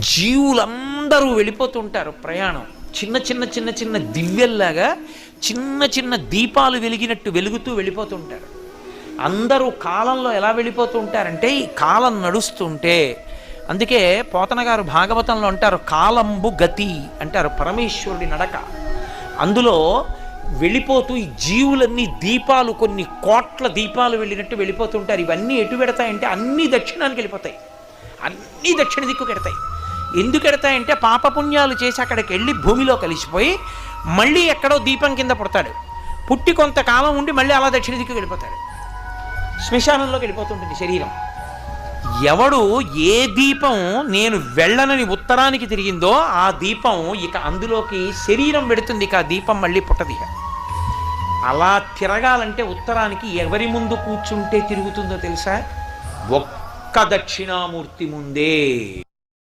జీవులందరూ వెళ్ళిపోతుంటారు ప్రయాణం. చిన్న చిన్న చిన్న చిన్న దివ్యల్లాగా చిన్న చిన్న దీపాలు వెలిగినట్టు వెలుగుతూ వెళ్ళిపోతుంటారు. అందరూ కాలంలో ఎలా వెళ్ళిపోతూ ఉంటారంటే ఈ కాలం నడుస్తుంటే, అందుకే పోతన గారు భాగవతంలో అంటారు కాలంబు గతి అంటారు, పరమేశ్వరుడి నడక. అందులో వెళ్ళిపోతూ ఈ జీవులన్నీ దీపాలు, కొన్ని కోట్ల దీపాలు వెళ్ళినట్టు వెళ్ళిపోతుంటారు. ఇవన్నీ ఎటు పెడతాయంటే అన్నీ దక్షిణానికి వెళ్ళిపోతాయి, అన్నీ దక్షిణ దిక్కుకు ఎడతాయి. ఎందుకు ఎడతాయంటే పాపపుణ్యాలు చేసి అక్కడికి వెళ్ళి భూమిలో కలిసిపోయి మళ్ళీ ఎక్కడో దీపం కింద పుడతాడు, పుట్టి కొంతకాలం ఉండి మళ్ళీ అలా దక్షిణ దిక్కుకు వెళ్ళిపోతాడు, శ్మశానంలోకి వెళ్ళిపోతుంటుంది శరీరం. ఎవడు ఏ దీపం నేను వెళ్ళనని ఉత్తరానికి తిరిగిందో ఆ దీపం ఇక అందులోకి శరీరం పెడుతుంది, ఇక ఆ దీపం మళ్ళీ పుట్టది. అలా తిరగాలంటే ఉత్తరానికి ఎవరి ముందు కూర్చుంటే తిరుగుతుందో తెలుసా? ఒక్క దక్షిణామూర్తి ముందే.